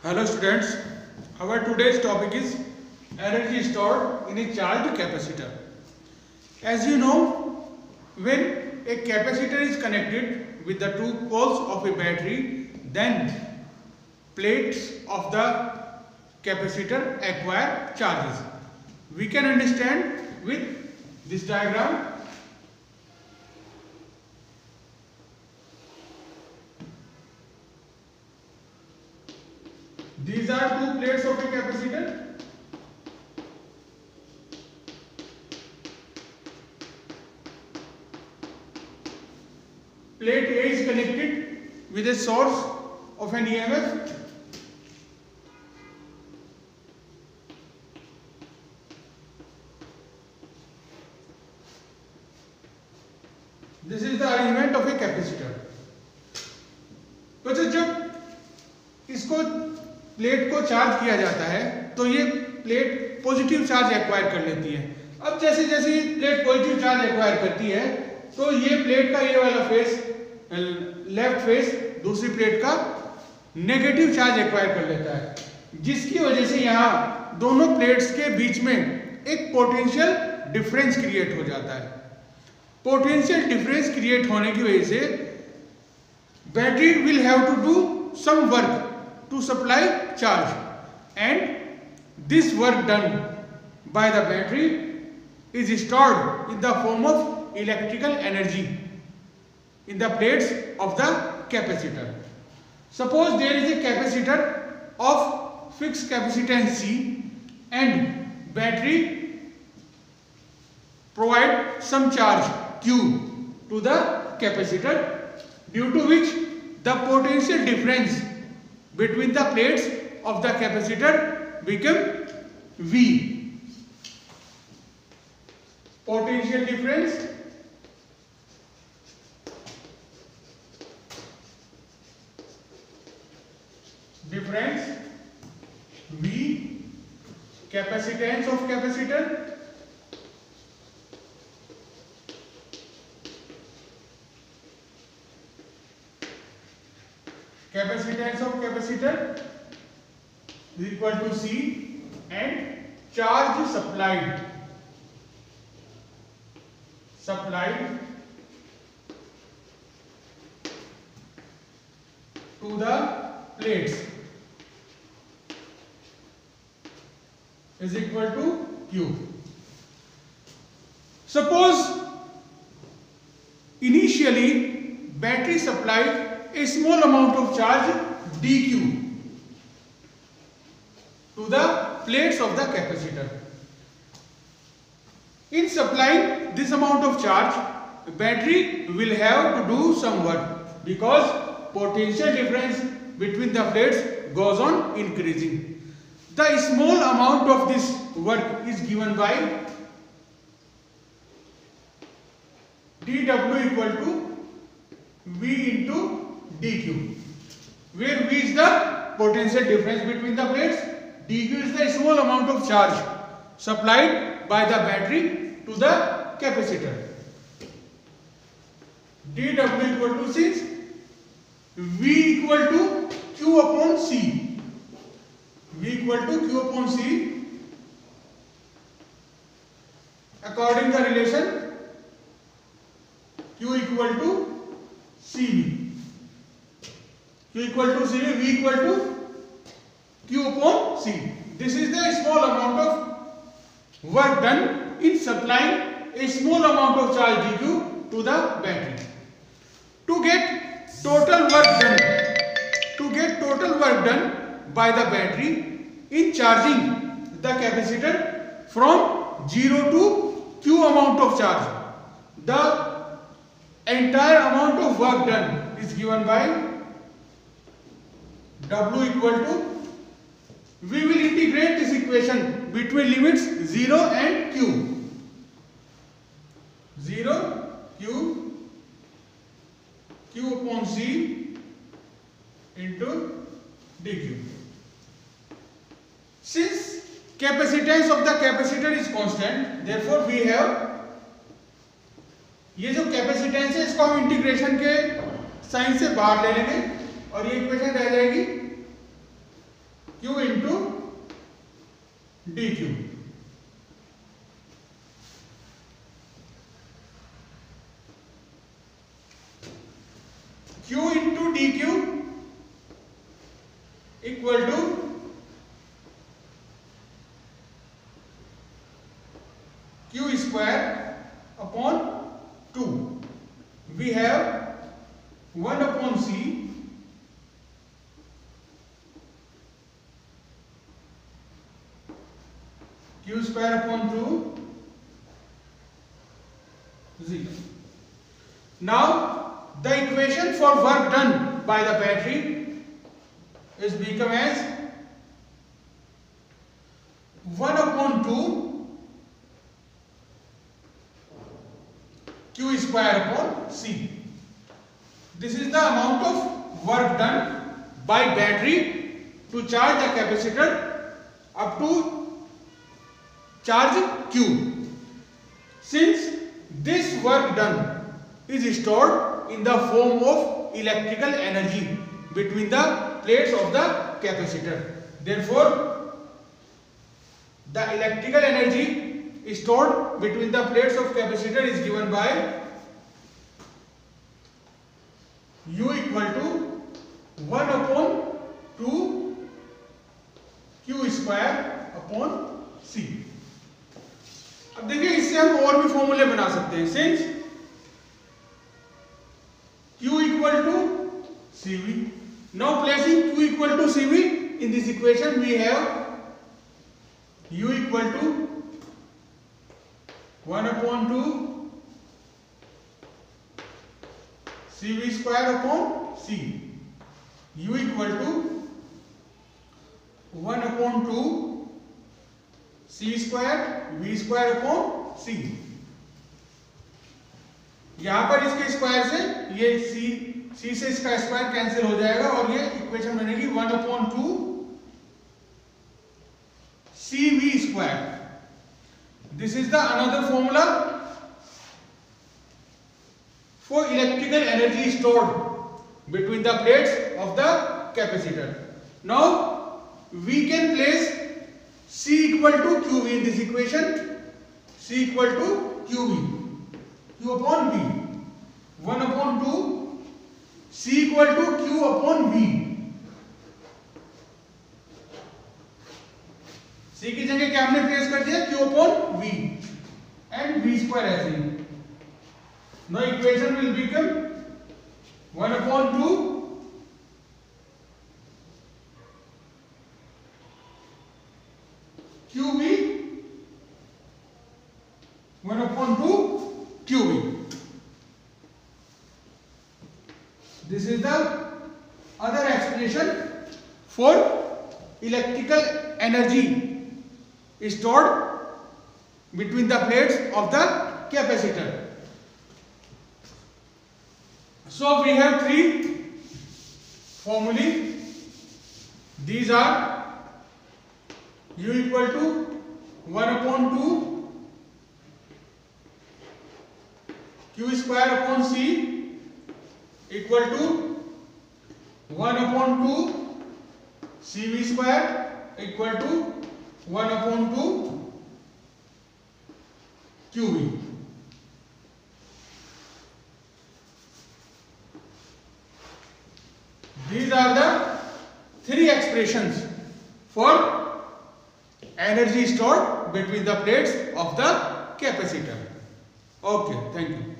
Hello students, our today's topic is energy stored in a charged capacitor. As you know, when a capacitor is connected with the two poles of a battery, then plates of the capacitor acquire charges. We can understand with this diagram. These are two plates of a capacitor. Plate A is connected with a source of an EMF. This is the arrangement of a capacitor. तो जब इसको plate को charge किया जाता है तो ये plate positive charge acquire कर लेती है। अब जैसे जैसे ये प्लेट पॉजिटिव चार्ज एक्वायर करती है तो ये प्लेट का ये वाला फेस लेफ्ट फेस दूसरी प्लेट का नेगेटिव चार्ज एक्वायर कर लेता है, जिसकी वजह से यहाँ दोनों प्लेट्स के बीच में एक पोटेंशियल डिफरेंस क्रिएट हो जाता है। पोटेंशियल डिफरेंस क्रिएट होने की वजह से battery will have to do some work to supply charge, and this work done by the battery is stored in the form of electrical energy in the plates of the capacitor. Suppose there is a capacitor of fixed capacitance C and battery provide some charge Q to the capacitor, due to which the potential difference between the plates of the capacitor become V. Potential difference V, capacitance of capacitor, capacitance of capacitor is equal to C, and charge supplied to the plates is equal to Q. Suppose initially battery supplied a small amount of charge dQ to the plates of the capacitor. In supplying this amount of charge, battery will have to do some work because potential difference between the plates goes on increasing. The small amount of this work is given by dW equal to V into dQ, where V is the potential difference between the plates, dQ is the small amount of charge supplied by the battery to the capacitor. dW equal to, since V equal to Q upon C, V equal to Q upon C, according to the relation Q equal to CV. Q equal to CV, V equal to Q upon C. This is the small amount of work done in supplying a small amount of charge dQ to the battery. To get total work done by the battery in charging the capacitor from 0 to Q amount of charge, the entire amount of work done is given by W equal to, we will integrate this equation between limits 0 and Q. 0 Q upon C into dQ. Since capacitance of the capacitor is constant, therefore we have, ये जो capacitance है इसको हम integration के sign से बाहर ले लेंगे और ये इक्वेशन रह जाएगी into dq. q into dq equal to q square upon 2. We have 1 upon c q square upon 2 0. Now the equation for work done by the battery is become as 1 upon 2 q square upon c. This is the amount of work done by battery to charge the capacitor up to charge q. Since this work done is stored in the form of electrical energy between the plates of the capacitor, therefore the electrical energy stored between the plates of capacitor is given by U equal to 1 upon 2 Q square upon C. अब देखिए इससे हम और भी फॉर्मूले बना सकते हैं. Since Q equal to CV. Now placing Q equal to CV in this equation, we have U equal to 1 upon 2 CV square upon C. U equal to 1 upon 2 C square V square upon C. यहां पर इसके square से ये C से इसका square cancel हो जाएगा और ये इक्वेशन बनेगी 1 upon 2 CV square. This is the another formula for electrical energy stored between the plates of the capacitor. Now we can place C equal to QV in this equation. C equal to QV, Q upon V. 1 upon 2 C equal to Q upon V. C की जगह क्या हमने place कर दिया? Q upon V and V square ऐसे ही. Now equation will become 1 upon 2 QV 1 upon 2 QV. This is the other explanation for electrical energy stored between the plates of the capacitor. So we have three formulae. These are U equal to 1 upon 2 Q square upon C equal to 1 upon 2 CV square equal to 1 upon 2 QV. These are the three expressions for energy stored between the plates of the capacitor. Okay, thank you.